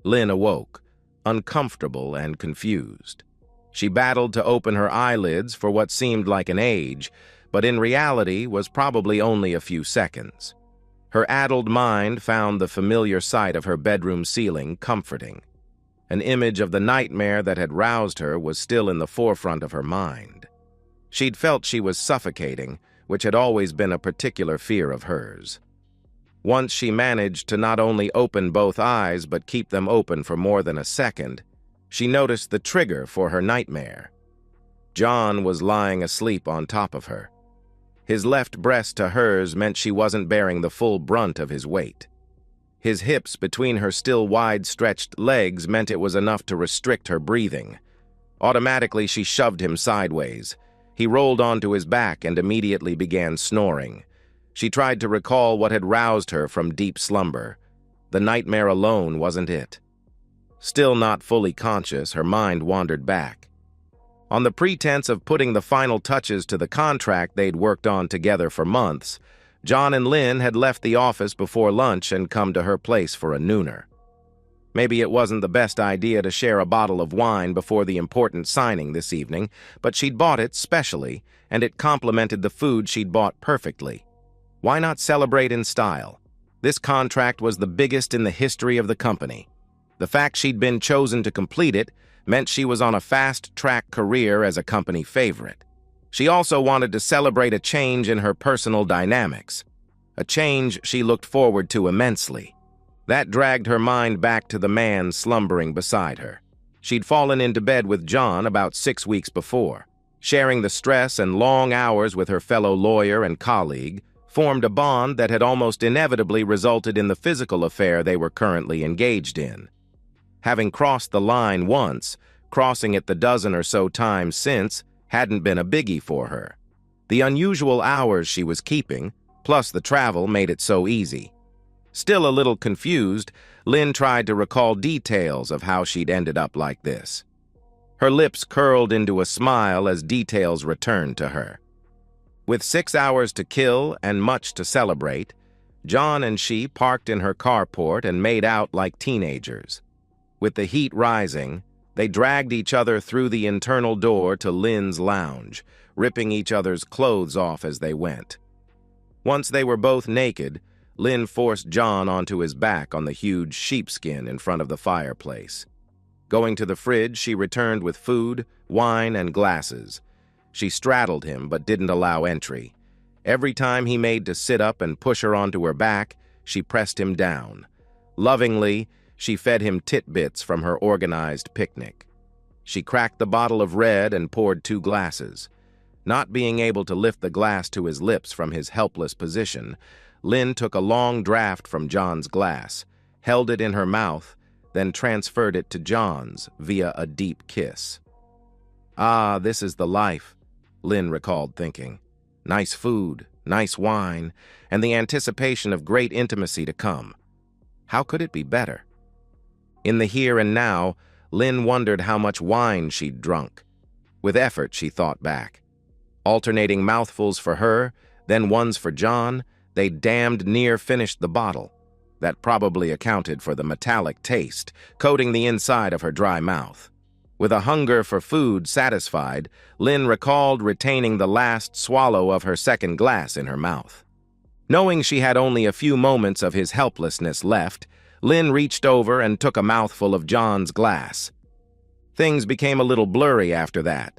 Lynn awoke, uncomfortable and confused. She battled to open her eyelids for what seemed like an age, but in reality was probably only a few seconds. Her addled mind found the familiar sight of her bedroom ceiling comforting. An image of the nightmare that had roused her was still in the forefront of her mind. She'd felt she was suffocating, which had always been a particular fear of hers. Once she managed to not only open both eyes but keep them open for more than a second, she noticed the trigger for her nightmare. John was lying asleep on top of her. His left breast to hers meant she wasn't bearing the full brunt of his weight. His hips between her still wide-stretched legs meant it was enough to restrict her breathing. Automatically, she shoved him sideways. He rolled onto his back and immediately began snoring. She tried to recall what had roused her from deep slumber. The nightmare alone wasn't it. Still not fully conscious, her mind wandered back. On the pretense of putting the final touches to the contract they'd worked on together for months, John and Lynn had left the office before lunch and come to her place for a nooner. Maybe it wasn't the best idea to share a bottle of wine before the important signing this evening, but she'd bought it specially, and it complemented the food she'd bought perfectly. Why not celebrate in style? This contract was the biggest in the history of the company. The fact she'd been chosen to complete it meant she was on a fast-track career as a company favorite. She also wanted to celebrate a change in her personal dynamics, a change she looked forward to immensely. That dragged her mind back to the man slumbering beside her. She'd fallen into bed with John about 6 weeks before. Sharing the stress and long hours with her fellow lawyer and colleague formed a bond that had almost inevitably resulted in the physical affair they were currently engaged in. Having crossed the line once, crossing it the dozen or so times since hadn't been a biggie for her. The unusual hours she was keeping, plus the travel, made it so easy. Still a little confused, Lynn tried to recall details of how she'd ended up like this. Her lips curled into a smile as details returned to her. With 6 hours to kill and much to celebrate, John and she parked in her carport and made out like teenagers. With the heat rising, they dragged each other through the internal door to Lynn's lounge, ripping each other's clothes off as they went. Once they were both naked, Lynn forced John onto his back on the huge sheepskin in front of the fireplace. Going to the fridge, she returned with food, wine, and glasses. She straddled him but didn't allow entry. Every time he made to sit up and push her onto her back, she pressed him down. Lovingly, she fed him titbits from her organized picnic. She cracked the bottle of red and poured 2 glasses. Not being able to lift the glass to his lips from his helpless position, Lynn took a long draught from John's glass, held it in her mouth, then transferred it to John's via a deep kiss. Ah, this is the life, Lynn recalled thinking. Nice food, nice wine, and the anticipation of great intimacy to come. How could it be better? In the here and now, Lynn wondered how much wine she'd drunk. With effort, she thought back. Alternating mouthfuls for her, then ones for John, they damned near finished the bottle. That probably accounted for the metallic taste, coating the inside of her dry mouth. With a hunger for food satisfied, Lynn recalled retaining the last swallow of her second glass in her mouth. Knowing she had only a few moments of his helplessness left, Lynn reached over and took a mouthful of John's glass. Things became a little blurry after that.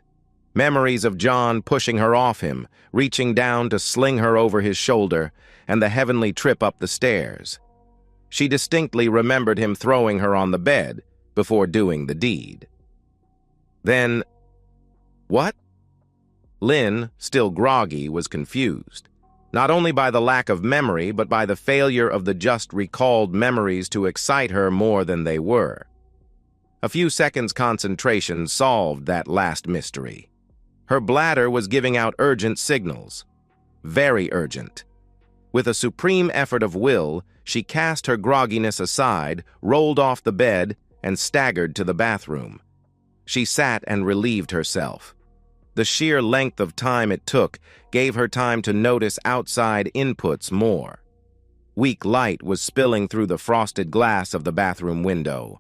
Memories of John pushing her off him, reaching down to sling her over his shoulder, and the heavenly trip up the stairs. She distinctly remembered him throwing her on the bed before doing the deed. Then, what? Lynn, still groggy, was confused. Not only by the lack of memory, but by the failure of the just recalled memories to excite her more than they were. A few seconds' concentration solved that last mystery. Her bladder was giving out urgent signals. Very urgent. With a supreme effort of will, she cast her grogginess aside, rolled off the bed, and staggered to the bathroom. She sat and relieved herself. The sheer length of time it took gave her time to notice outside inputs more. Weak light was spilling through the frosted glass of the bathroom window.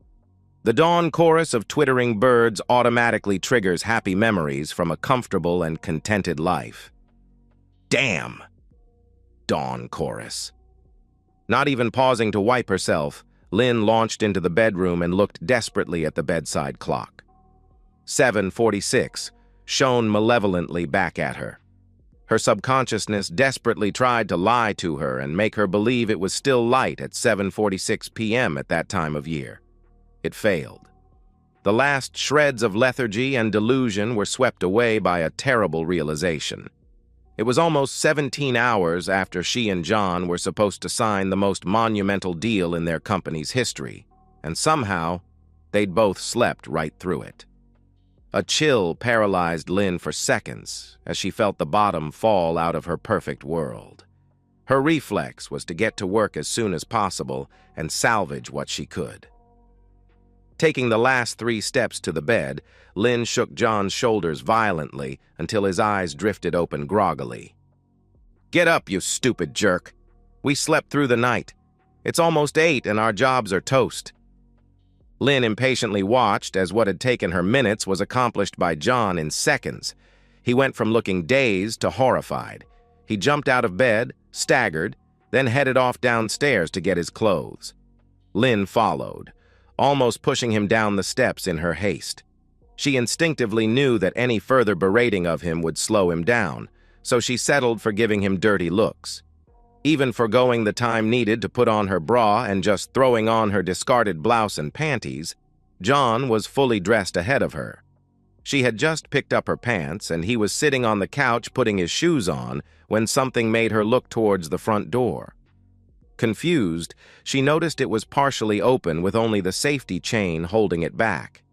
The dawn chorus of twittering birds automatically triggers happy memories from a comfortable and contented life. Damn! Dawn chorus. Not even pausing to wipe herself, Lynn launched into the bedroom and looked desperately at the bedside clock. 7:46 shone malevolently back at her. Her subconsciousness desperately tried to lie to her and make her believe it was still light at 7:46 p.m. at that time of year. It failed. The last shreds of lethargy and delusion were swept away by a terrible realization. It was almost 17 hours after she and John were supposed to sign the most monumental deal in their company's history, and somehow, they'd both slept right through it. A chill paralyzed Lynn for seconds as she felt the bottom fall out of her perfect world. Her reflex was to get to work as soon as possible and salvage what she could. Taking the last 3 steps to the bed, Lynn shook John's shoulders violently until his eyes drifted open groggily. "Get up, you stupid jerk. We slept through the night. It's almost 8 and our jobs are toast." Lynn impatiently watched as what had taken her minutes was accomplished by John in seconds. He went from looking dazed to horrified. He jumped out of bed, staggered, then headed off downstairs to get his clothes. Lynn followed, almost pushing him down the steps in her haste. She instinctively knew that any further berating of him would slow him down, so she settled for giving him dirty looks. Even forgoing the time needed to put on her bra and just throwing on her discarded blouse and panties, John was fully dressed ahead of her. She had just picked up her pants, and he was sitting on the couch putting his shoes on when something made her look towards the front door. Confused, she noticed it was partially open with only the safety chain holding it back.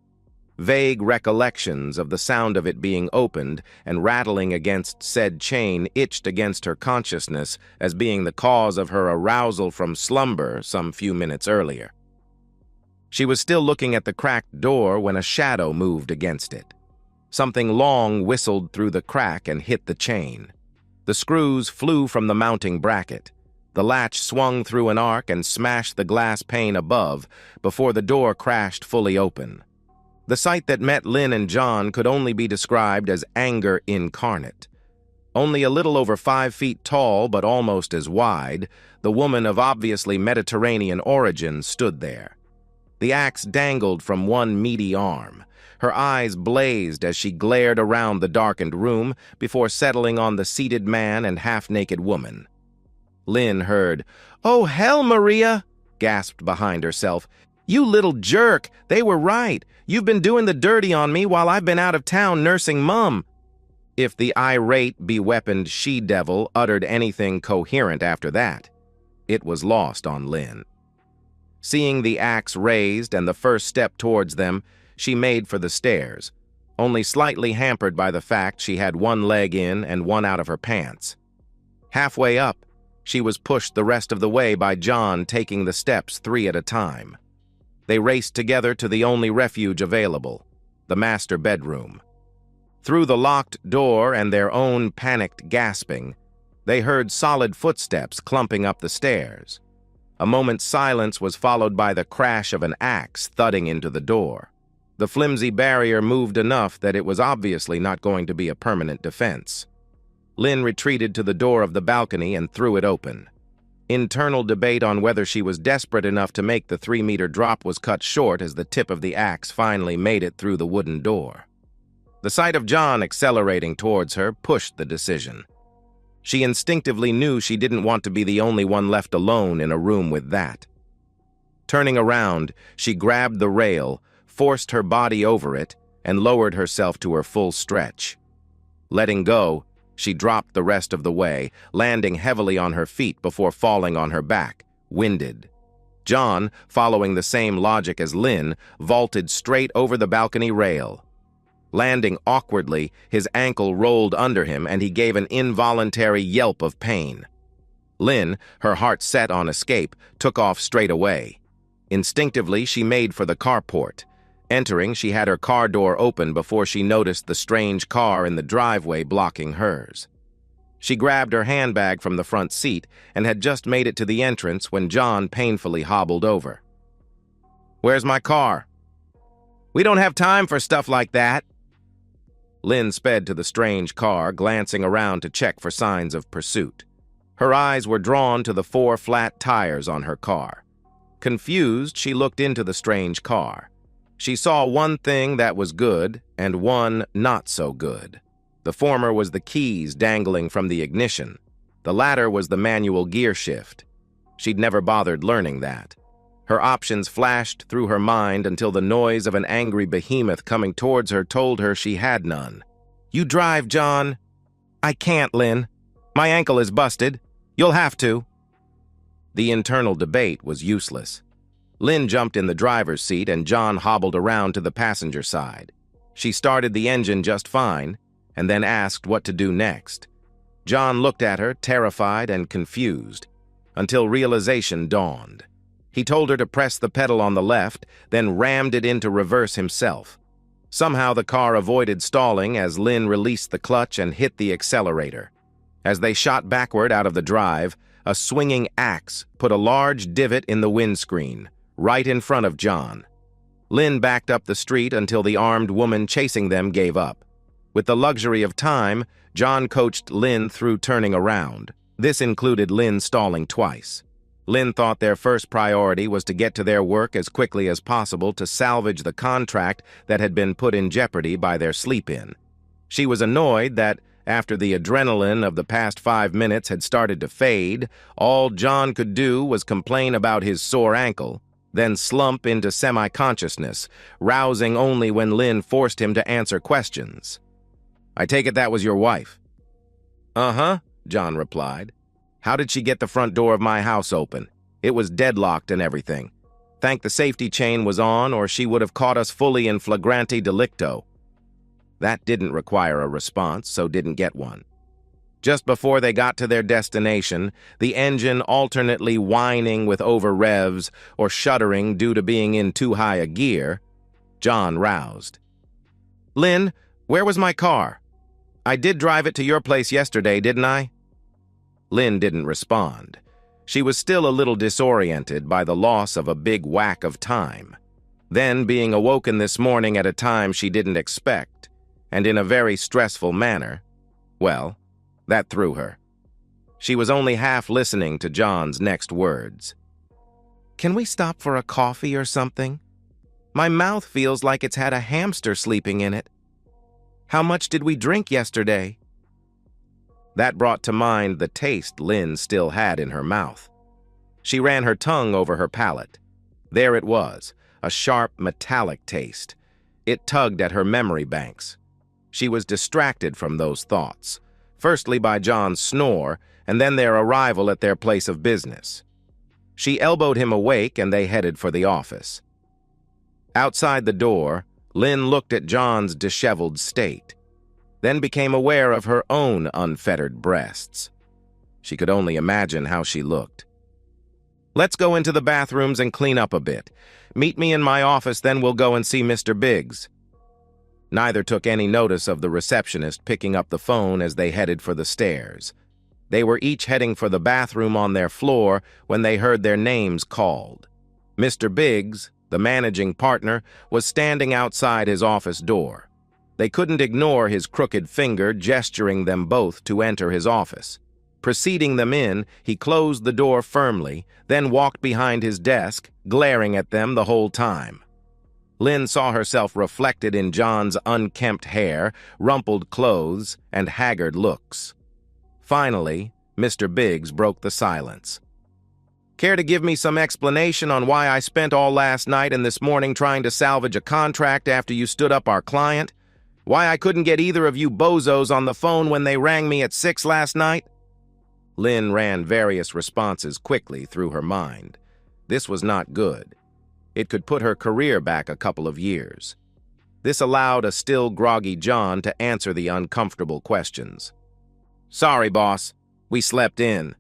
Vague recollections of the sound of it being opened and rattling against said chain itched against her consciousness as being the cause of her arousal from slumber some few minutes earlier. She was still looking at the cracked door when a shadow moved against it. Something long whistled through the crack and hit the chain. The screws flew from the mounting bracket. The latch swung through an arc and smashed the glass pane above before the door crashed fully open. The sight that met Lynn and John could only be described as anger incarnate. Only a little over 5 feet tall but almost as wide, the woman of obviously Mediterranean origin stood there. The axe dangled from one meaty arm. Her eyes blazed as she glared around the darkened room before settling on the seated man and half-naked woman. Lynn heard, "Oh, hell, Maria!" gasped behind herself. "You little jerk! They were right! You've been doing the dirty on me while I've been out of town nursing Mum." If the irate, beweaponed she-devil uttered anything coherent after that, it was lost on Lynn. Seeing the axe raised and the first step towards them, she made for the stairs, only slightly hampered by the fact she had one leg in and one out of her pants. Halfway up, she was pushed the rest of the way by John taking the steps 3 at a time. They raced together to the only refuge available, the master bedroom. Through the locked door and their own panicked gasping, they heard solid footsteps clumping up the stairs. A moment's silence was followed by the crash of an axe thudding into the door. The flimsy barrier moved enough that it was obviously not going to be a permanent defense. Lynn retreated to the door of the balcony and threw it open. Internal debate on whether she was desperate enough to make the 3-meter drop was cut short as the tip of the axe finally made it through the wooden door. The sight of John accelerating towards her pushed the decision. She instinctively knew she didn't want to be the only one left alone in a room with that. Turning around, she grabbed the rail, forced her body over it, and lowered herself to her full stretch. Letting go, she dropped the rest of the way, landing heavily on her feet before falling on her back, winded. John, following the same logic as Lynn, vaulted straight over the balcony rail. Landing awkwardly, his ankle rolled under him and he gave an involuntary yelp of pain. Lynn, her heart set on escape, took off straight away. Instinctively, she made for the carport. Entering, she had her car door open before she noticed the strange car in the driveway blocking hers. She grabbed her handbag from the front seat and had just made it to the entrance when John painfully hobbled over. "Where's my car?" We don't have time for stuff like that. Lynn sped to the strange car, glancing around to check for signs of pursuit. Her eyes were drawn to the 4 flat tires on her car. Confused, she looked into the strange car. She saw one thing that was good and one not so good. The former was the keys dangling from the ignition. The latter was the manual gear shift. She'd never bothered learning that. Her options flashed through her mind until the noise of an angry behemoth coming towards her told her she had none. "You drive, John." "I can't, Lynn. My ankle is busted. You'll have to." The internal debate was useless. Lynn jumped in the driver's seat and John hobbled around to the passenger side. She started the engine just fine and then asked what to do next. John looked at her, terrified and confused, until realization dawned. He told her to press the pedal on the left, then rammed it into reverse himself. Somehow the car avoided stalling as Lynn released the clutch and hit the accelerator. As they shot backward out of the drive, a swinging axe put a large divot in the windscreen, right in front of John. Lynn backed up the street until the armed woman chasing them gave up. With the luxury of time, John coached Lynn through turning around. This included Lynn stalling twice. Lynn thought their first priority was to get to their work as quickly as possible to salvage the contract that had been put in jeopardy by their sleep-in. She was annoyed that, after the adrenaline of the past 5 minutes had started to fade, all John could do was complain about his sore ankle, then slump into semi-consciousness, rousing only when Lynn forced him to answer questions. "I take it that was your wife?" "Uh-huh," John replied. "How did she get the front door of my house open? It was deadlocked and everything. Thank the safety chain was on, or she would have caught us fully in flagrante delicto." That didn't require a response, so didn't get one. Just before they got to their destination, the engine alternately whining with over-revs or shuddering due to being in too high a gear, John roused. "Lynn, where was my car? I did drive it to your place yesterday, didn't I?" Lynn didn't respond. She was still a little disoriented by the loss of a big whack of time. Then being awoken this morning at a time she didn't expect, and in a very stressful manner, well, that threw her. She was only half listening to John's next words. "Can we stop for a coffee or something? My mouth feels like it's had a hamster sleeping in it. How much did we drink yesterday?" That brought to mind the taste Lynn still had in her mouth. She ran her tongue over her palate. There it was, a sharp, metallic taste. It tugged at her memory banks. She was distracted from those thoughts, firstly by John's snore, and then their arrival at their place of business. She elbowed him awake, and they headed for the office. Outside the door, Lynn looked at John's disheveled state, then became aware of her own unfettered breasts. She could only imagine how she looked. "Let's go into the bathrooms and clean up a bit. Meet me in my office, then we'll go and see Mr. Biggs." Neither took any notice of the receptionist picking up the phone as they headed for the stairs. They were each heading for the bathroom on their floor when they heard their names called. Mr. Biggs, the managing partner, was standing outside his office door. They couldn't ignore his crooked finger gesturing them both to enter his office. Preceding them in, he closed the door firmly, then walked behind his desk, glaring at them the whole time. Lynn saw herself reflected in John's unkempt hair, rumpled clothes, and haggard looks. Finally, Mr. Biggs broke the silence. "Care to give me some explanation on why I spent all last night and this morning trying to salvage a contract after you stood up our client? Why I couldn't get either of you bozos on the phone when they rang me at 6 last night?" Lynn ran various responses quickly through her mind. This was not good. It could put her career back a couple of years. This allowed a still groggy John to answer the uncomfortable questions. "Sorry, boss. We slept in."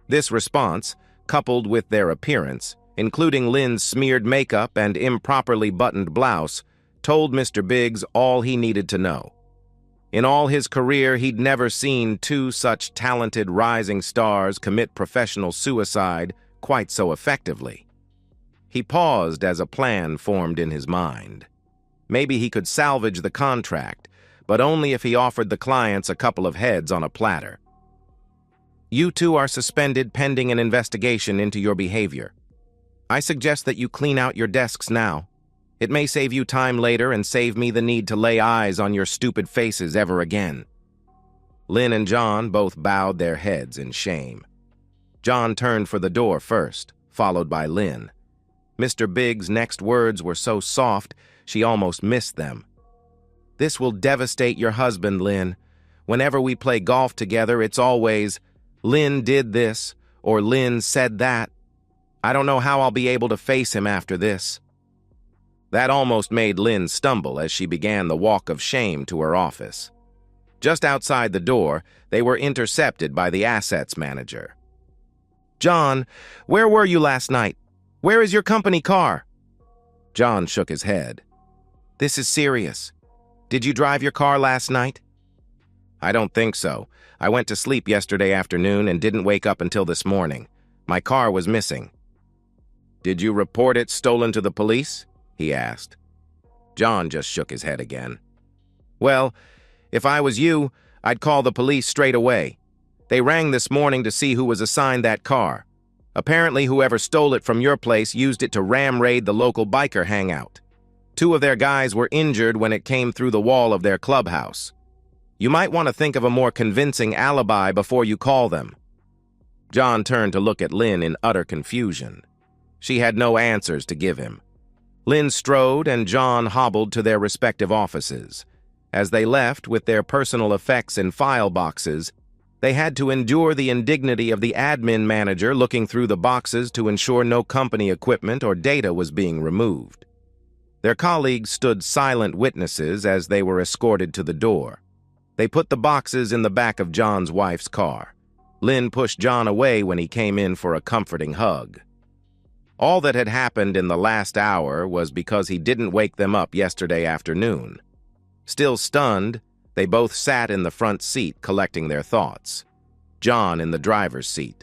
This response, coupled with their appearance, including Lynn's smeared makeup and improperly buttoned blouse, told Mr. Biggs all he needed to know. In all his career, he'd never seen 2 such talented rising stars commit professional suicide quite so effectively. He paused as a plan formed in his mind. Maybe he could salvage the contract, but only if he offered the clients a couple of heads on a platter. You two are suspended pending an investigation into your behavior. I suggest that you clean out your desks now. It may save you time later and save me the need to lay eyes on your stupid faces ever again. Lynn and John both bowed their heads in shame. John turned for the door first, followed by Lynn. Mr. Biggs' next words were so soft, she almost missed them. This will devastate your husband, Lynn. Whenever we play golf together, it's always, Lynn did this, or Lynn said that. I don't know how I'll be able to face him after this. That almost made Lynn stumble as she began the walk of shame to her office. Just outside the door, they were intercepted by the assets manager. John, where were you last night? Where is your company car? John shook his head. This is serious. Did you drive your car last night? I don't think so. I went to sleep yesterday afternoon and didn't wake up until this morning. My car was missing. Did you report it stolen to the police? He asked. John just shook his head again. Well, if I was you, I'd call the police straight away. They rang this morning to see who was assigned that car. Apparently, whoever stole it from your place used it to ram raid the local biker hangout. 2 of their guys were injured when it came through the wall of their clubhouse. You might want to think of a more convincing alibi before you call them. John turned to look at Lynn in utter confusion. She had no answers to give him. Lynn strode and John hobbled to their respective offices. As they left with their personal effects in file boxes, they had to endure the indignity of the admin manager looking through the boxes to ensure no company equipment or data was being removed. Their colleagues stood silent witnesses as they were escorted to the door. They put the boxes in the back of John's wife's car. Lynn pushed John away when he came in for a comforting hug. All that had happened in the last hour was because he didn't wake them up yesterday afternoon. Still stunned, they both sat in the front seat collecting their thoughts. John in the driver's seat.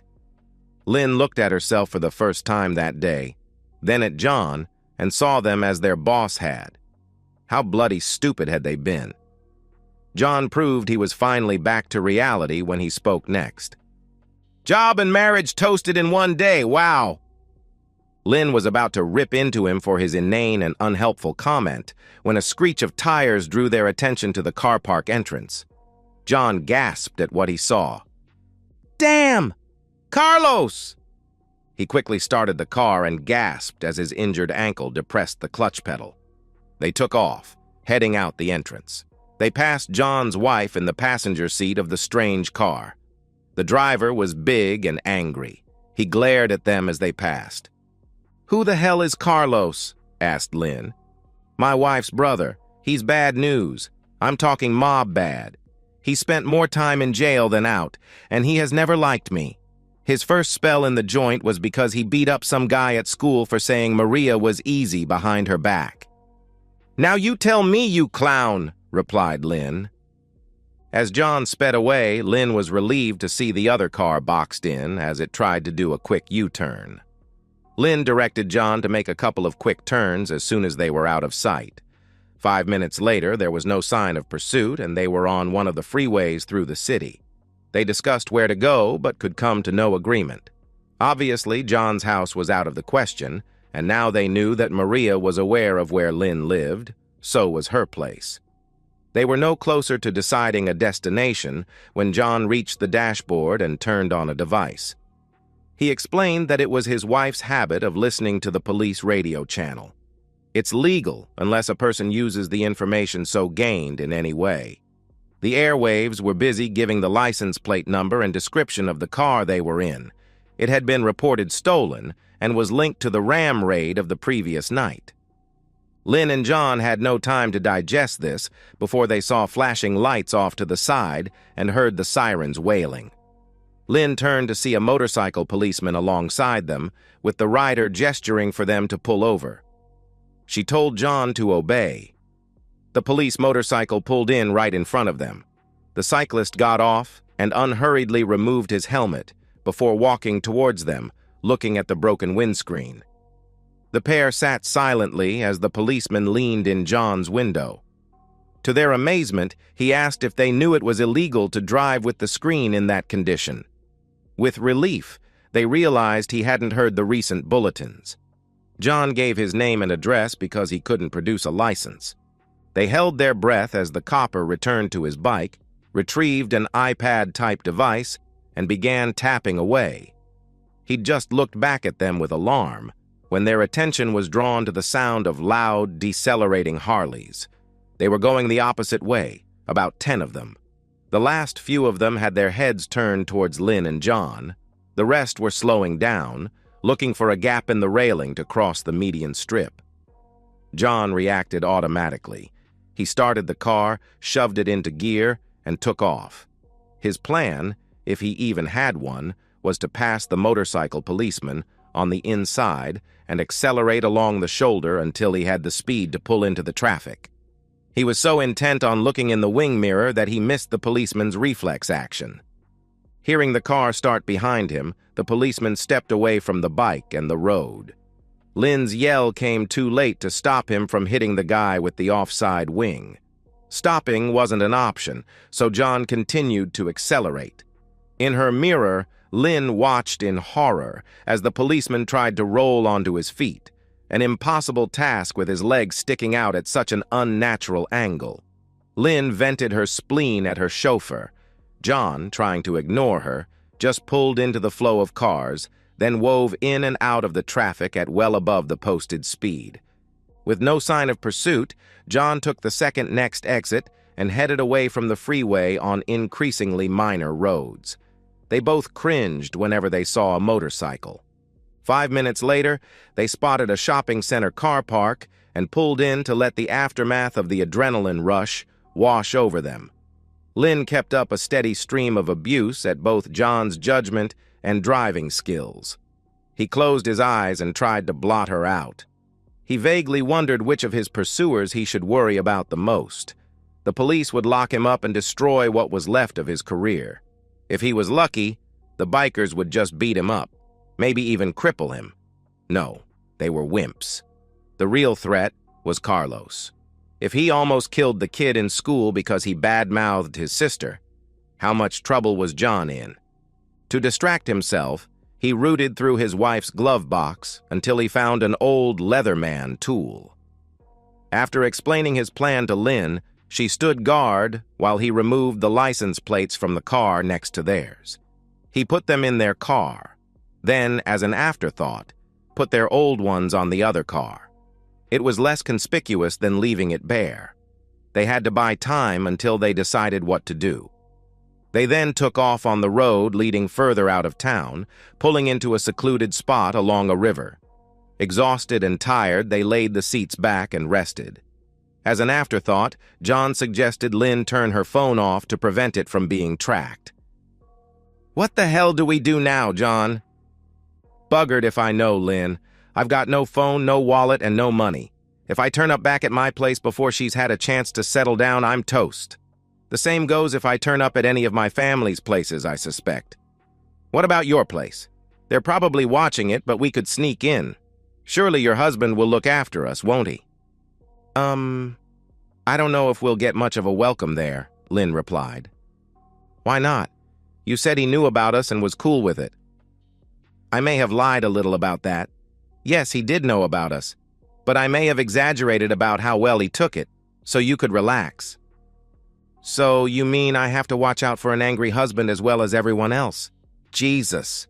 Lynn looked at herself for the first time that day, then at John, and saw them as their boss had. How bloody stupid had they been? John proved he was finally back to reality when he spoke next. Job and marriage toasted in one day, wow! Lynn was about to rip into him for his inane and unhelpful comment when a screech of tires drew their attention to the car park entrance. John gasped at what he saw. Damn! Carlos! He quickly started the car and gasped as his injured ankle depressed the clutch pedal. They took off, heading out the entrance. They passed John's wife in the passenger seat of the strange car. The driver was big and angry. He glared at them as they passed. Who the hell is Carlos? Asked Lynn. My wife's brother. He's bad news. I'm talking mob bad. He spent more time in jail than out, and he has never liked me. His first spell in the joint was because he beat up some guy at school for saying Maria was easy behind her back. Now you tell me, you clown, replied Lynn. As John sped away, Lynn was relieved to see the other car boxed in as it tried to do a quick U-turn. Lynn directed John to make a couple of quick turns as soon as they were out of sight. 5 minutes later, there was no sign of pursuit, and they were on one of the freeways through the city. They discussed where to go, but could come to no agreement. Obviously, John's house was out of the question, and now they knew that Maria was aware of where Lynn lived. So was her place. They were no closer to deciding a destination when John reached the dashboard and turned on a device. He explained that it was his wife's habit of listening to the police radio channel. It's legal unless a person uses the information so gained in any way. The airwaves were busy giving the license plate number and description of the car they were in. It had been reported stolen and was linked to the ram raid of the previous night. Lynn and John had no time to digest this before they saw flashing lights off to the side and heard the sirens wailing. Lynn turned to see a motorcycle policeman alongside them, with the rider gesturing for them to pull over. She told John to obey. The police motorcycle pulled in right in front of them. The cyclist got off and unhurriedly removed his helmet before walking towards them, looking at the broken windscreen. The pair sat silently as the policeman leaned in John's window. To their amazement, he asked if they knew it was illegal to drive with the screen in that condition. With relief, they realized he hadn't heard the recent bulletins. John gave his name and address because he couldn't produce a license. They held their breath as the copper returned to his bike, retrieved an iPad-type device, and began tapping away. He'd just looked back at them with alarm when their attention was drawn to the sound of loud, decelerating Harleys. They were going the opposite way, about 10 of them. The last few of them had their heads turned towards Lynn and John. The rest were slowing down, looking for a gap in the railing to cross the median strip. John reacted automatically. He started the car, shoved it into gear, and took off. His plan, if he even had one, was to pass the motorcycle policeman on the inside and accelerate along the shoulder until he had the speed to pull into the traffic. He was so intent on looking in the wing mirror that he missed the policeman's reflex action. Hearing the car start behind him, the policeman stepped away from the bike and the road. Lynn's yell came too late to stop him from hitting the guy with the offside wing. Stopping wasn't an option, so John continued to accelerate. In her mirror, Lynn watched in horror as the policeman tried to roll onto his feet, an impossible task with his legs sticking out at such an unnatural angle. Lynn vented her spleen at her chauffeur. John, trying to ignore her, just pulled into the flow of cars, then wove in and out of the traffic at well above the posted speed. With no sign of pursuit, John took the second next exit and headed away from the freeway on increasingly minor roads. They both cringed whenever they saw a motorcycle. 5 minutes later, they spotted a shopping center car park and pulled in to let the aftermath of the adrenaline rush wash over them. Lynn kept up a steady stream of abuse at both John's judgment and driving skills. He closed his eyes and tried to blot her out. He vaguely wondered which of his pursuers he should worry about the most. The police would lock him up and destroy what was left of his career. If he was lucky, the bikers would just beat him up, maybe even cripple him. No, they were wimps. The real threat was Carlos. If he almost killed the kid in school because he bad-mouthed his sister, how much trouble was John in? To distract himself, he rooted through his wife's glove box until he found an old Leatherman tool. After explaining his plan to Lynn, she stood guard while he removed the license plates from the car next to theirs. He put them in their car, then, as an afterthought, put their old ones on the other car. It was less conspicuous than leaving it bare. They had to buy time until they decided what to do. They then took off on the road leading further out of town, pulling into a secluded spot along a river. Exhausted and tired, they laid the seats back and rested. As an afterthought, John suggested Lynn turn her phone off to prevent it from being tracked. "What the hell do we do now, John?" "Buggered if I know, Lynn. I've got no phone, no wallet, and no money. If I turn up back at my place before she's had a chance to settle down, I'm toast. The same goes if I turn up at any of my family's places, I suspect. What about your place? They're probably watching it, but we could sneak in. Surely your husband will look after us, won't he?" I don't know if we'll get much of a welcome there," Lynn replied. "Why not? You said he knew about us and was cool with it." "I may have lied a little about that. Yes, he did know about us, but I may have exaggerated about how well he took it, so you could relax." "So you mean I have to watch out for an angry husband as well as everyone else? Jesus."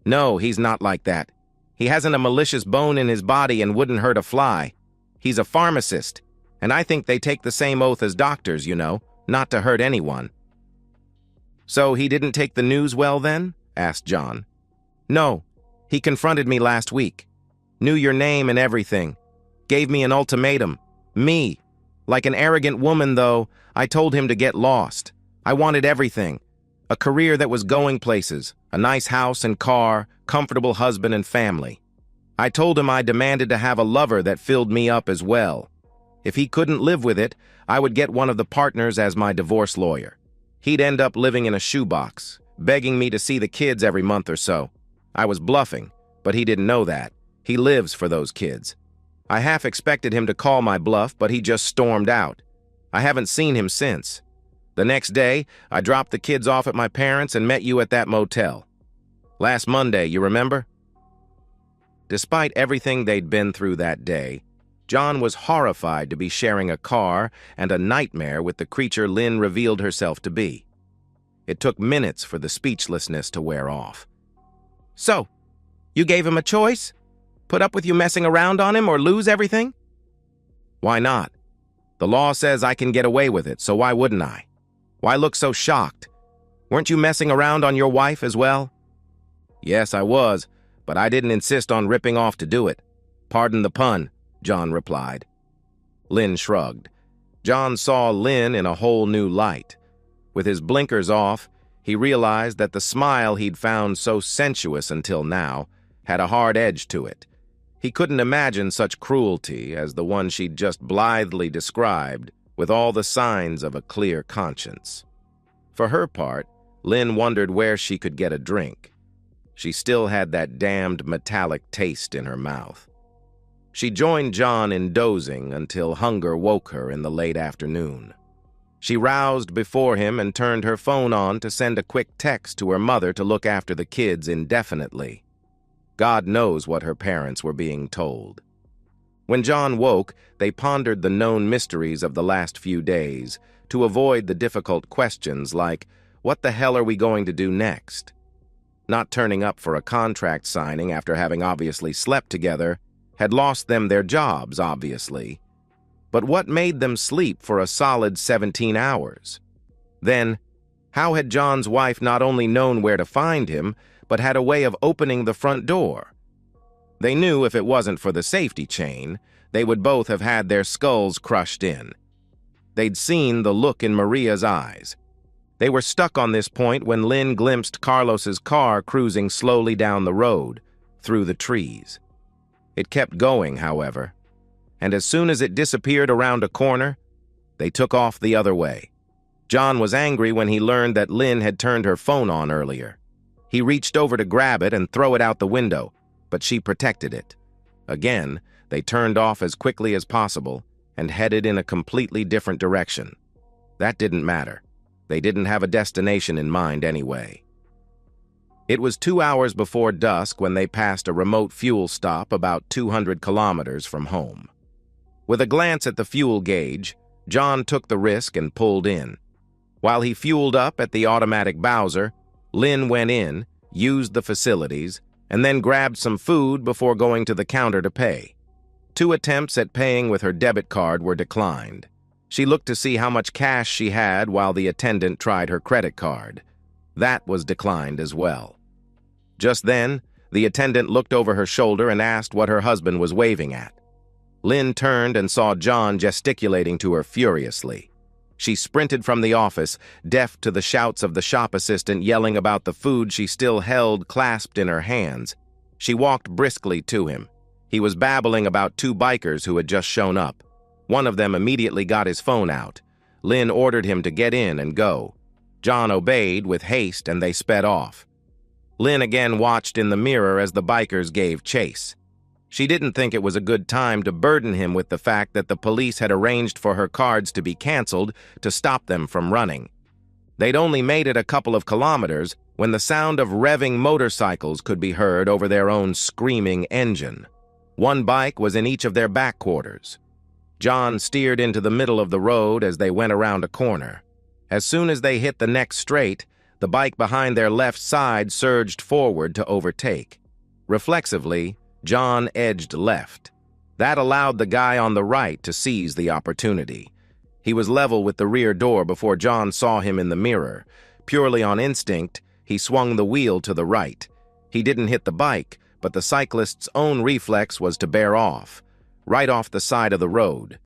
"No, he's not like that. He hasn't a malicious bone in his body and wouldn't hurt a fly. He's a pharmacist, and I think they take the same oath as doctors, you know, not to hurt anyone." "So he didn't take the news well then?" asked John. "No, he confronted me last week. Knew your name and everything. Gave me an ultimatum. Me. Like an arrogant woman, though, I told him to get lost. I wanted everything. A career that was going places, a nice house and car, comfortable husband and family. I told him I demanded to have a lover that filled me up as well. If he couldn't live with it, I would get one of the partners as my divorce lawyer. He'd end up living in a shoebox, begging me to see the kids every month or so. I was bluffing, but he didn't know that. He lives for those kids. I half expected him to call my bluff, but he just stormed out. I haven't seen him since. The next day, I dropped the kids off at my parents' and met you at that motel. Last Monday, you remember? Despite everything they'd been through that day, John was horrified to be sharing a car and a nightmare with the creature Lynn revealed herself to be. It took minutes for the speechlessness to wear off. So, you gave him a choice? Put up with you messing around on him or lose everything? Why not? The law says I can get away with it, so why wouldn't I? Why look so shocked? Weren't you messing around on your wife as well? Yes, I was, but I didn't insist on ripping off to do it. Pardon the pun, John replied. Lynn shrugged. John saw Lynn in a whole new light. With his blinkers off, he realized that the smile he'd found so sensuous until now had a hard edge to it. He couldn't imagine such cruelty as the one she'd just blithely described, with all the signs of a clear conscience. For her part, Lynn wondered where she could get a drink. She still had that damned metallic taste in her mouth. She joined John in dozing until hunger woke her in the late afternoon. She roused before him and turned her phone on to send a quick text to her mother to look after the kids indefinitely. God knows what her parents were being told. When John woke, they pondered the known mysteries of the last few days to avoid the difficult questions like, what the hell are we going to do next? Not turning up for a contract signing after having obviously slept together had lost them their jobs, obviously. But what made them sleep for a solid 17 hours? Then, how had John's wife not only known where to find him, but had a way of opening the front door? They knew if it wasn't for the safety chain, they would both have had their skulls crushed in. They'd seen the look in Maria's eyes. They were stuck on this point when Lynn glimpsed Carlos's car cruising slowly down the road, through the trees. It kept going, however, and as soon as it disappeared around a corner, they took off the other way. John was angry when he learned that Lynn had turned her phone on earlier. He reached over to grab it and throw it out the window, but she protected it. Again, they turned off as quickly as possible and headed in a completely different direction. That didn't matter. They didn't have a destination in mind anyway. It was 2 hours before dusk when they passed a remote fuel stop about 200 kilometers from home. With a glance at the fuel gauge, John took the risk and pulled in. While he fueled up at the automatic Bowser, Lynn went in, used the facilities, and then grabbed some food before going to the counter to pay. 2 attempts at paying with her debit card were declined. She looked to see how much cash she had while the attendant tried her credit card. That was declined as well. Just then, the attendant looked over her shoulder and asked what her husband was waving at. Lynn turned and saw John gesticulating to her furiously. She sprinted from the office, deaf to the shouts of the shop assistant yelling about the food she still held clasped in her hands. She walked briskly to him. He was babbling about 2 bikers who had just shown up. One of them immediately got his phone out. Lynn ordered him to get in and go. John obeyed with haste and they sped off. Lynn again watched in the mirror as the bikers gave chase. She didn't think it was a good time to burden him with the fact that the police had arranged for her cards to be canceled to stop them from running. They'd only made it a couple of kilometers when the sound of revving motorcycles could be heard over their own screaming engine. 1 bike was in each of their back quarters. John steered into the middle of the road as they went around a corner. As soon as they hit the next straight, the bike behind their left side surged forward to overtake. Reflexively, John edged left. That allowed the guy on the right to seize the opportunity. He was level with the rear door before John saw him in the mirror. Purely on instinct, he swung the wheel to the right. He didn't hit the bike, but the cyclist's own reflex was to bear off, right off the side of the road.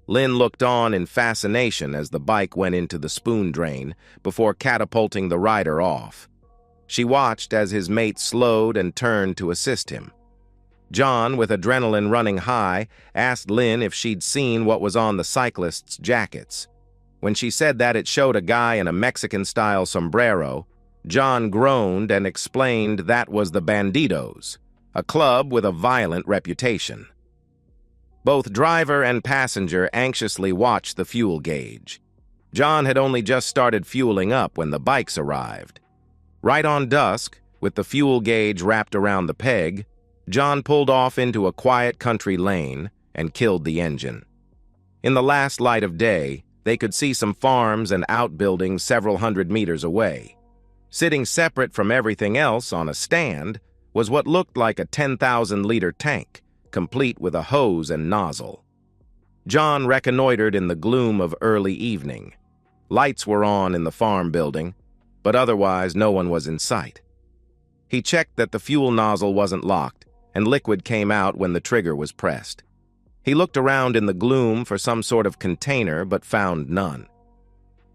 Lynn looked on in fascination as the bike went into the spoon drain before catapulting the rider off. She watched as his mate slowed and turned to assist him. John, with adrenaline running high, asked Lynn if she'd seen what was on the cyclists' jackets. When she said that it showed a guy in a Mexican-style sombrero, John groaned and explained that was the Bandidos, a club with a violent reputation. Both driver and passenger anxiously watched the fuel gauge. John had only just started fueling up when the bikes arrived. Right on dusk, with the fuel gauge wrapped around the peg, John pulled off into a quiet country lane and killed the engine. In the last light of day, they could see some farms and outbuildings several hundred meters away. Sitting separate from everything else on a stand was what looked like a 10,000-liter tank, complete with a hose and nozzle. John reconnoitered in the gloom of early evening. Lights were on in the farm building, but otherwise no one was in sight. He checked that the fuel nozzle wasn't locked, and liquid came out when the trigger was pressed. He looked around in the gloom for some sort of container, but found none.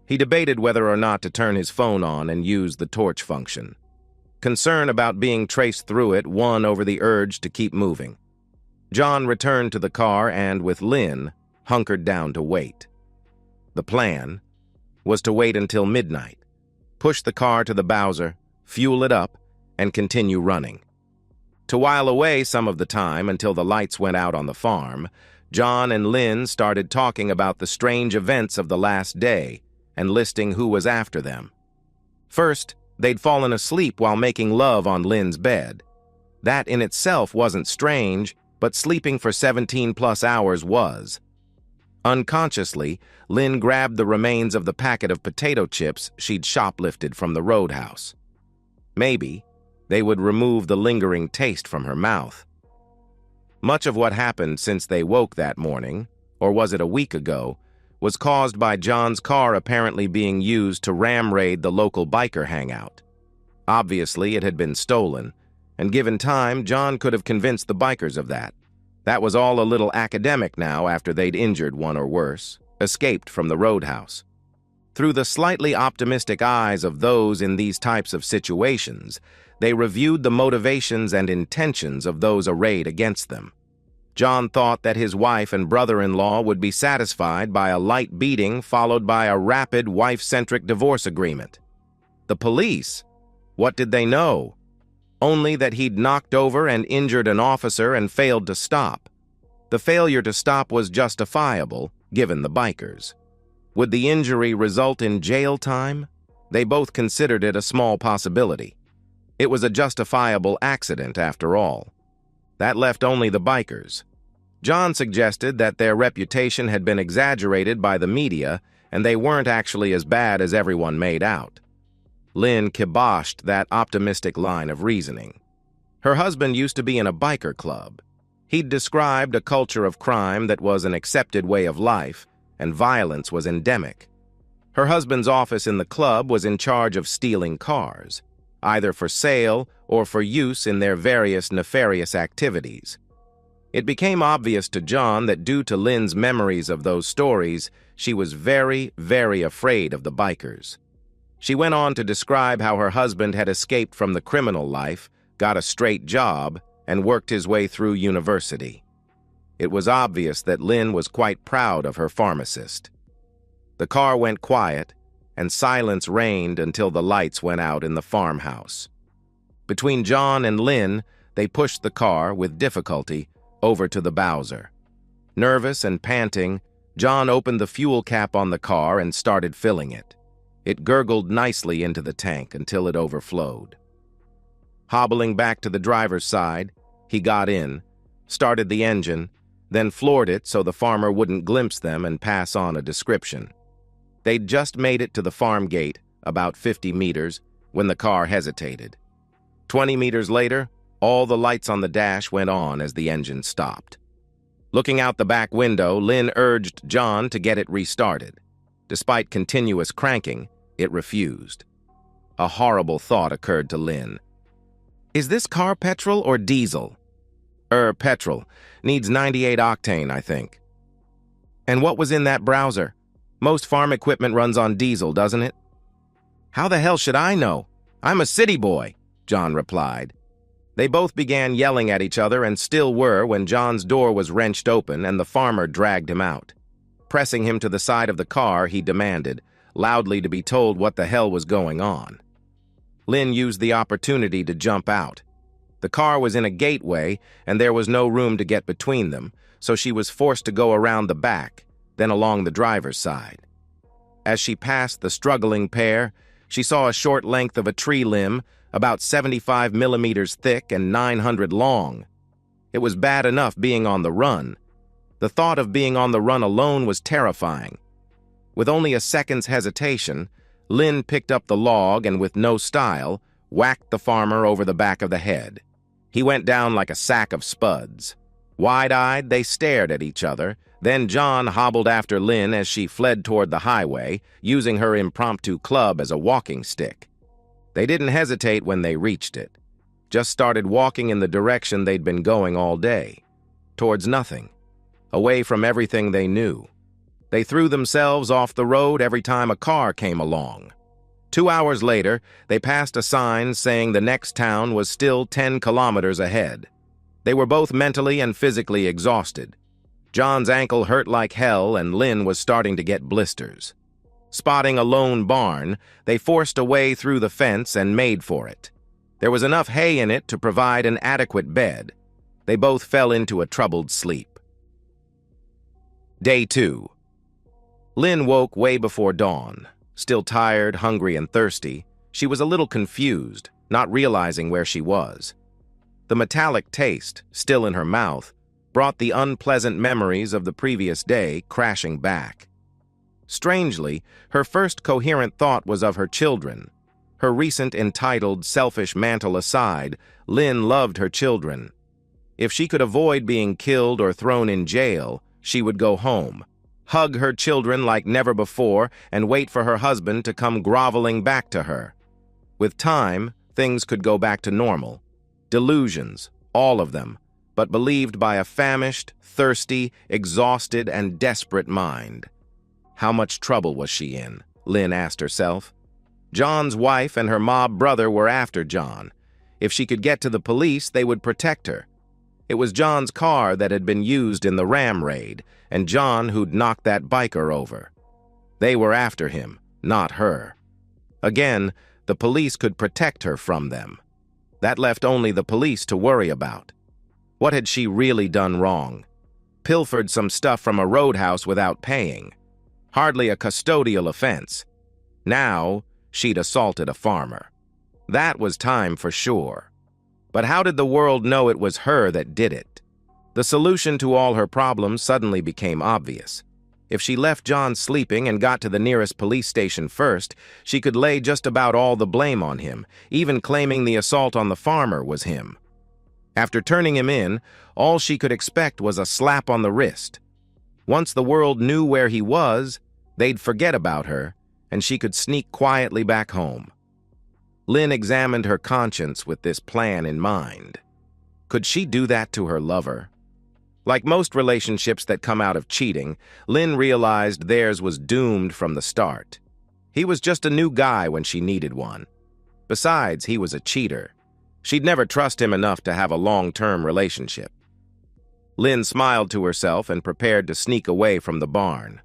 He debated whether or not to turn his phone on and use the torch function. Concern about being traced through it won over the urge to keep moving. John returned to the car and, with Lynn, hunkered down to wait. The plan was to wait until midnight, push the car to the Bowser, fuel it up, and continue running. To while away some of the time until the lights went out on the farm, John and Lynn started talking about the strange events of the last day and listing who was after them. First, they'd fallen asleep while making love on Lynn's bed. That in itself wasn't strange, but sleeping for 17+ hours was. Unconsciously, Lynn grabbed the remains of the packet of potato chips she'd shoplifted from the roadhouse. Maybe they would remove the lingering taste from her mouth. Much of what happened since they woke that morning, or was it a week ago, was caused by John's car apparently being used to ram raid the local biker hangout. Obviously, it had been stolen, and given time, John could have convinced the bikers of that. That was all a little academic now after they'd injured one or worse, escaped from the roadhouse. Through the slightly optimistic eyes of those in these types of situations, they reviewed the motivations and intentions of those arrayed against them. John thought that his wife and brother-in-law would be satisfied by a light beating followed by a rapid wife-centric divorce agreement. The police? What did they know? Only that he'd knocked over and injured an officer and failed to stop. The failure to stop was justifiable, given the bikers. Would the injury result in jail time? They both considered it a small possibility. It was a justifiable accident, after all. That left only the bikers. John suggested that their reputation had been exaggerated by the media and they weren't actually as bad as everyone made out. Lynn kiboshed that optimistic line of reasoning. Her husband used to be in a biker club. He'd described a culture of crime that was an accepted way of life, and violence was endemic. Her husband's office in the club was in charge of stealing cars, either for sale or for use in their various nefarious activities. It became obvious to John that due to Lynn's memories of those stories, she was very, very afraid of the bikers. She went on to describe how her husband had escaped from the criminal life, got a straight job, and worked his way through university. It was obvious that Lynn was quite proud of her pharmacist. The car went quiet, and silence reigned until the lights went out in the farmhouse. Between John and Lynn, they pushed the car, with difficulty, over to the Bowser. Nervous and panting, John opened the fuel cap on the car and started filling it. It gurgled nicely into the tank until it overflowed. Hobbling back to the driver's side, he got in, started the engine, then floored it so the farmer wouldn't glimpse them and pass on a description. They'd just made it to the farm gate, about 50 meters, when the car hesitated. 20 meters later, all the lights on the dash went on as the engine stopped. Looking out the back window, Lynn urged John to get it restarted. Despite continuous cranking, it refused. A horrible thought occurred to Lynn. Is this car petrol or diesel? Petrol. Needs 98 octane, I think. And what was in that browser? Most farm equipment runs on diesel, doesn't it? How the hell should I know? I'm a city boy, John replied. They both began yelling at each other and still were when John's door was wrenched open and the farmer dragged him out. Pressing him to the side of the car, he demanded, loudly, to be told what the hell was going on. Lynn used the opportunity to jump out. The car was in a gateway, and there was no room to get between them, so she was forced to go around the back, then along the driver's side. As she passed the struggling pair, she saw a short length of a tree limb, about 75 millimeters thick and 900 long. It was bad enough being on the run. The thought of being on the run alone was terrifying. With only a second's hesitation, Lynn picked up the log and, with no style, whacked the farmer over the back of the head. He went down like a sack of spuds. Wide-eyed, they stared at each other. Then John hobbled after Lynn as she fled toward the highway, using her impromptu club as a walking stick. They didn't hesitate when they reached it, just started walking in the direction they'd been going all day, towards nothing, away from everything they knew. They threw themselves off the road every time a car came along. 2 hours later, they passed a sign saying the next town was still 10 kilometers ahead. They were both mentally and physically exhausted. John's ankle hurt like hell, and Lynn was starting to get blisters. Spotting a lone barn, they forced a way through the fence and made for it. There was enough hay in it to provide an adequate bed. They both fell into a troubled sleep. Day 2. Lynn woke way before dawn. Still tired, hungry, and thirsty, she was a little confused, not realizing where she was. The metallic taste, still in her mouth, brought the unpleasant memories of the previous day crashing back. Strangely, her first coherent thought was of her children. Her recent entitled, selfish mantle aside, Lynn loved her children. If she could avoid being killed or thrown in jail, she would go home, hug her children like never before, and wait for her husband to come groveling back to her. With time, things could go back to normal. Delusions, all of them, but believed by a famished, thirsty, exhausted, and desperate mind. How much trouble was she in? Lynn asked herself. John's wife and her mob brother were after John. If she could get to the police, they would protect her. It was John's car that had been used in the ram raid, and John who'd knocked that biker over. They were after him, not her. Again, the police could protect her from them. That left only the police to worry about. What had she really done wrong? Pilfered some stuff from a roadhouse without paying. Hardly a custodial offense. Now, she'd assaulted a farmer. That was time for sure. But how did the world know it was her that did it? The solution to all her problems suddenly became obvious. If she left John sleeping and got to the nearest police station first, she could lay just about all the blame on him, even claiming the assault on the farmer was him. After turning him in, all she could expect was a slap on the wrist. Once the world knew where he was, they'd forget about her, and she could sneak quietly back home. Lynn examined her conscience with this plan in mind. Could she do that to her lover? Like most relationships that come out of cheating, Lynn realized theirs was doomed from the start. He was just a new guy when she needed one. Besides, he was a cheater. She'd never trust him enough to have a long-term relationship. Lynn smiled to herself and prepared to sneak away from the barn.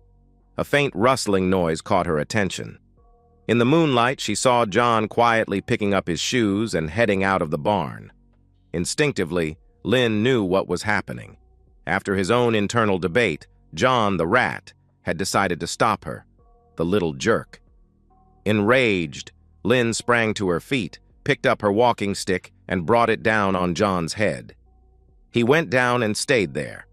A faint rustling noise caught her attention. In the moonlight, she saw John quietly picking up his shoes and heading out of the barn. Instinctively, Lynn knew what was happening. After his own internal debate, John, the rat, had decided to stop her, the little jerk. Enraged, Lynn sprang to her feet, picked up her walking stick, and brought it down on John's head. He went down and stayed there.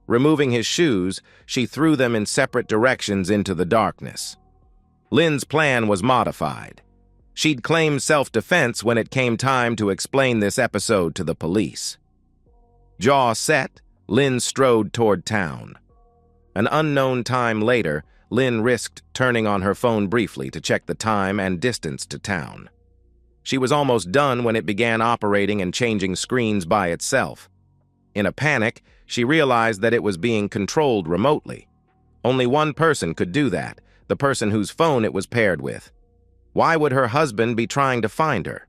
Removing his shoes, she threw them in separate directions into the darkness. Lynn's plan was modified. She'd claim self-defense when it came time to explain this episode to the police. Jaw set, Lynn strode toward town. An unknown time later, Lynn risked turning on her phone briefly to check the time and distance to town. She was almost done when it began operating and changing screens by itself. In a panic, she realized that it was being controlled remotely. Only one person could do that, the person whose phone it was paired with. Why would her husband be trying to find her?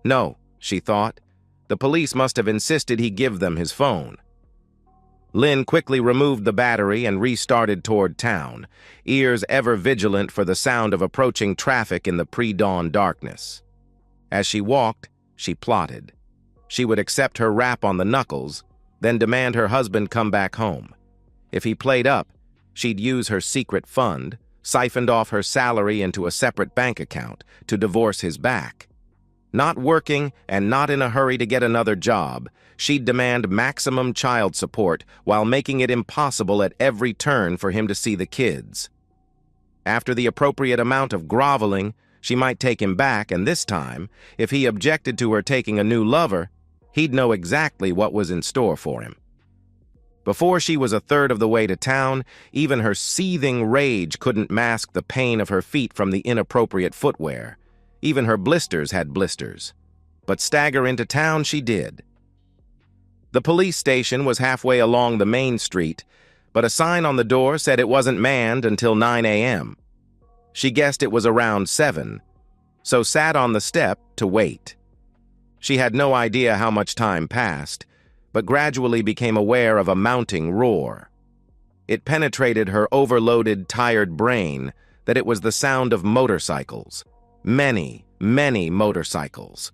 No, she thought. The police must have insisted he give them his phone. Lynn quickly removed the battery and restarted toward town, ears ever vigilant for the sound of approaching traffic in the pre-dawn darkness. As she walked, she plotted. She would accept her rap on the knuckles, then demand her husband come back home. If he played up, she'd use her secret fund, siphoned off her salary into a separate bank account, to divorce his back. Not working and not in a hurry to get another job, she'd demand maximum child support while making it impossible at every turn for him to see the kids. After the appropriate amount of groveling, she might take him back, and this time, if he objected to her taking a new lover, he'd know exactly what was in store for him. Before she was a third of the way to town, even her seething rage couldn't mask the pain of her feet from the inappropriate footwear. Even her blisters had blisters. But stagger into town she did. The police station was halfway along the main street, but a sign on the door said it wasn't manned until 9 a.m. She guessed it was around 7, so sat on the step to wait. She had no idea how much time passed, but gradually became aware of a mounting roar. It penetrated her overloaded, tired brain that it was the sound of motorcycles. Many, many motorcycles.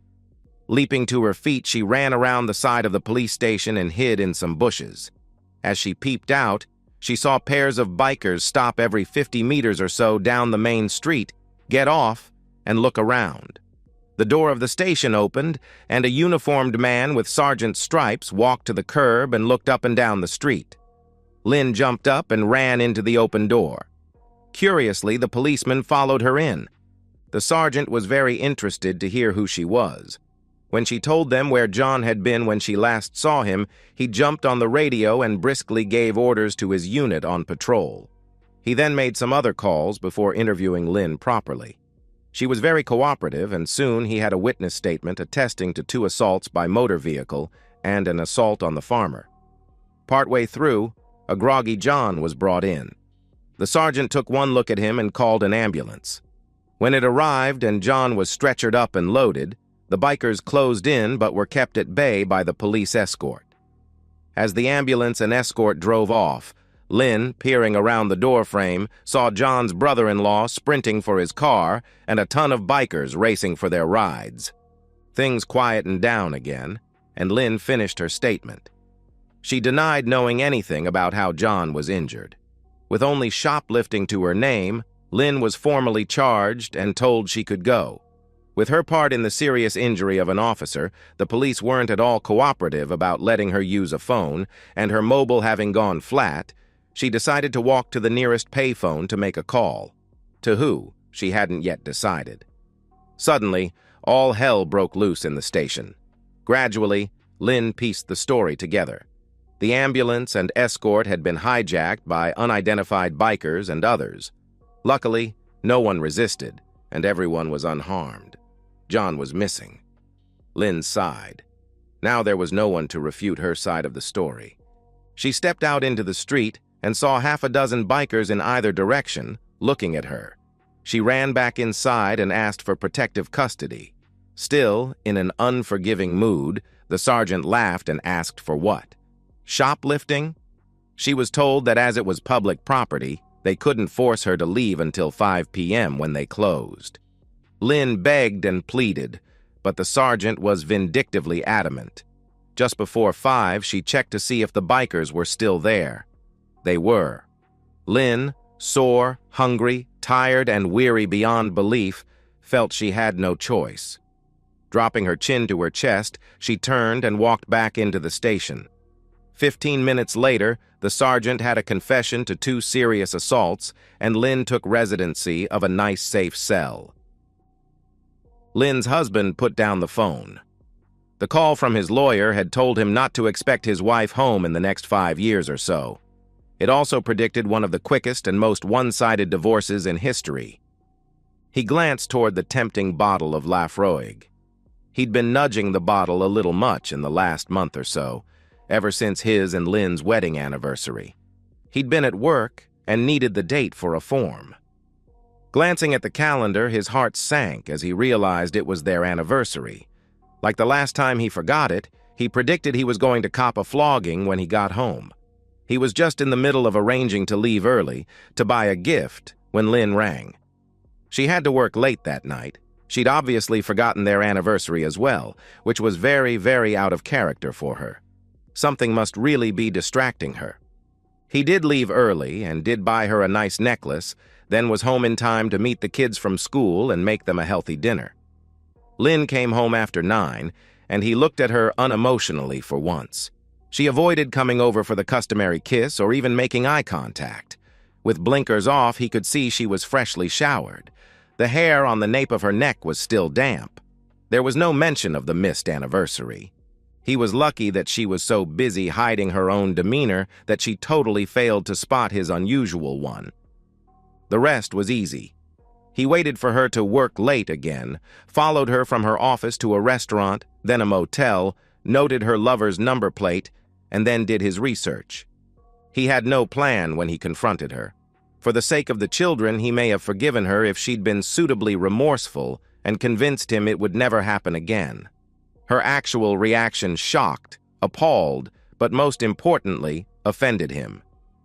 Leaping to her feet, she ran around the side of the police station and hid in some bushes. As she peeped out, she saw pairs of bikers stop every 50 meters or so down the main street, get off, and look around. The door of the station opened, and a uniformed man with sergeant's stripes walked to the curb and looked up and down the street. Lynn jumped up and ran into the open door. Curiously, the policeman followed her in. The sergeant was very interested to hear who she was. When she told them where John had been when she last saw him, he jumped on the radio and briskly gave orders to his unit on patrol. He then made some other calls before interviewing Lynn properly. She was very cooperative, and soon he had a witness statement attesting to 2 assaults by motor vehicle and an assault on the farmer. Partway through, a groggy John was brought in. The sergeant took one look at him and called an ambulance. When it arrived and John was stretchered up and loaded, the bikers closed in but were kept at bay by the police escort. As the ambulance and escort drove off, Lynn, peering around the doorframe, saw John's brother-in-law sprinting for his car and a ton of bikers racing for their rides. Things quietened down again, and Lynn finished her statement. She denied knowing anything about how John was injured. With only shoplifting to her name, Lynn was formally charged and told she could go. With her part in the serious injury of an officer, the police weren't at all cooperative about letting her use a phone, and her mobile having gone flat, she decided to walk to the nearest payphone to make a call. To who, she hadn't yet decided. Suddenly, all hell broke loose in the station. Gradually, Lynn pieced the story together. The ambulance and escort had been hijacked by unidentified bikers and others. Luckily, no one resisted, and everyone was unharmed. John was missing. Lynn sighed. Now there was no one to refute her side of the story. She stepped out into the street and saw half a dozen bikers in either direction, looking at her. She ran back inside and asked for protective custody. Still, in an unforgiving mood, the sergeant laughed and asked for what? Shoplifting? She was told that as it was public property, they couldn't force her to leave until 5 p.m. when they closed. Lynn begged and pleaded, but the sergeant was vindictively adamant. Just before 5, she checked to see if the bikers were still there. They were. Lynn, sore, hungry, tired, and weary beyond belief, felt she had no choice. Dropping her chin to her chest, she turned and walked back into the station. 15 minutes later, the sergeant had a confession to 2 serious assaults, and Lynn took residency of a nice, safe cell. Lynn's husband put down the phone. The call from his lawyer had told him not to expect his wife home in the next 5 years or so. It also predicted one of the quickest and most one-sided divorces in history. He glanced toward the tempting bottle of Lafroig. He'd been nudging the bottle a little much in the last month or so, ever since his and Lynn's wedding anniversary. He'd been at work and needed the date for a form. Glancing at the calendar, his heart sank as he realized it was their anniversary. Like the last time he forgot it, he predicted he was going to cop a flogging when he got home. He was just in the middle of arranging to leave early to buy a gift when Lynn rang. She had to work late that night. She'd obviously forgotten their anniversary as well, which was very, very out of character for her. Something must really be distracting her. He did leave early and did buy her a nice necklace, then was home in time to meet the kids from school and make them a healthy dinner. Lynn came home after 9, and he looked at her unemotionally for once. She avoided coming over for the customary kiss or even making eye contact. With blinkers off, he could see she was freshly showered. The hair on the nape of her neck was still damp. There was no mention of the missed anniversary. He was lucky that she was so busy hiding her own demeanor that she totally failed to spot his unusual one. The rest was easy. He waited for her to work late again, followed her from her office to a restaurant, then a motel, noted her lover's number plate, and then did his research. He had no plan when he confronted her. For the sake of the children, he may have forgiven her if she'd been suitably remorseful and convinced him it would never happen again. Her actual reaction shocked, appalled, but most importantly, offended him.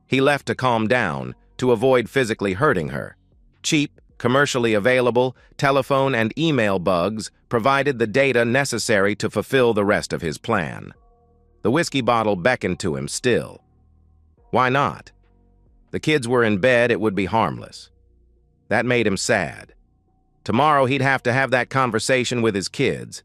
He left to calm down, to avoid physically hurting her. Cheap, commercially available, telephone and email bugs provided the data necessary to fulfill the rest of his plan. The whiskey bottle beckoned to him still. Why not? The kids were in bed, it would be harmless. That made him sad. Tomorrow he'd have to have that conversation with his kids.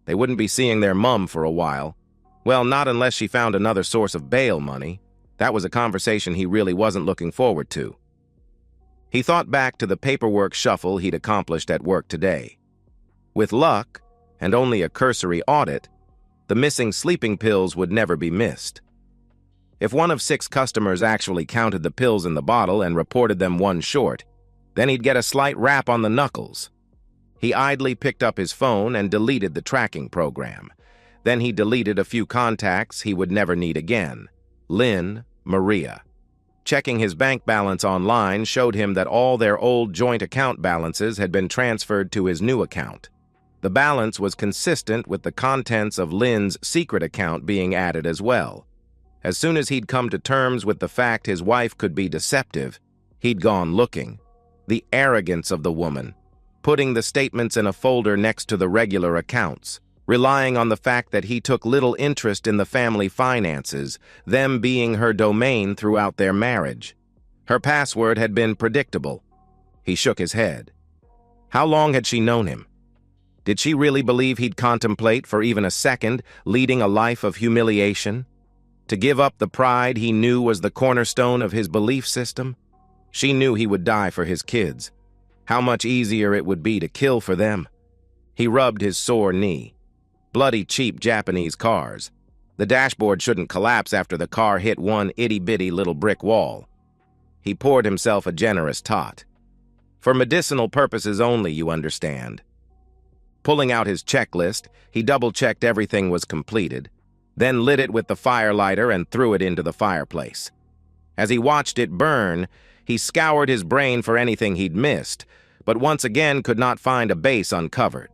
They wouldn't be seeing their mum for a while. Well, not unless she found another source of bail money. That was a conversation he really wasn't looking forward to. He thought back to the paperwork shuffle he'd accomplished at work today. With luck, and only a cursory audit, the missing sleeping pills would never be missed. If one of 6 customers actually counted the pills in the bottle and reported them one short, then he'd get a slight rap on the knuckles. He idly picked up his phone and deleted the tracking program. Then he deleted a few contacts he would never need again. Lynn, Maria. Checking his bank balance online showed him that all their old joint account balances had been transferred to his new account. The balance was consistent with the contents of Lynn's secret account being added as well. As soon as he'd come to terms with the fact his wife could be deceptive, he'd gone looking. The arrogance of the woman, putting the statements in a folder next to the regular accounts, relying on the fact that he took little interest in the family finances, them being her domain throughout their marriage. Her password had been predictable. He shook his head. How long had she known him? Did she really believe he'd contemplate for even a second leading a life of humiliation? To give up the pride he knew was the cornerstone of his belief system? She knew he would die for his kids. How much easier it would be to kill for them. He rubbed his sore knee. Bloody cheap Japanese cars. The dashboard shouldn't collapse after the car hit one itty-bitty little brick wall. He poured himself a generous tot. For medicinal purposes only, you understand. Pulling out his checklist, he double-checked everything was completed, then lit it with the firelighter and threw it into the fireplace. As he watched it burn, he scoured his brain for anything he'd missed, but once again could not find a base uncovered.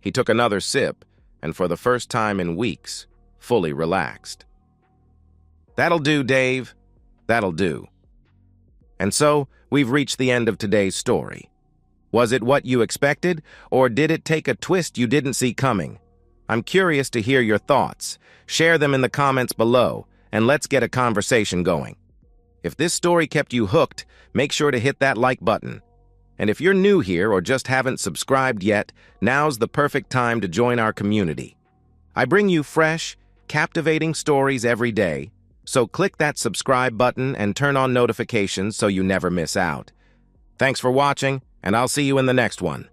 He took another sip, and for the first time in weeks, fully relaxed. That'll do, Dave. That'll do. And so, we've reached the end of today's story. Was it what you expected, or did it take a twist you didn't see coming? I'm curious to hear your thoughts. Share them in the comments below, and let's get a conversation going. If this story kept you hooked, make sure to hit that like button. And if you're new here or just haven't subscribed yet, now's the perfect time to join our community. I bring you fresh, captivating stories every day, so click that subscribe button and turn on notifications so you never miss out. Thanks for watching, and I'll see you in the next one.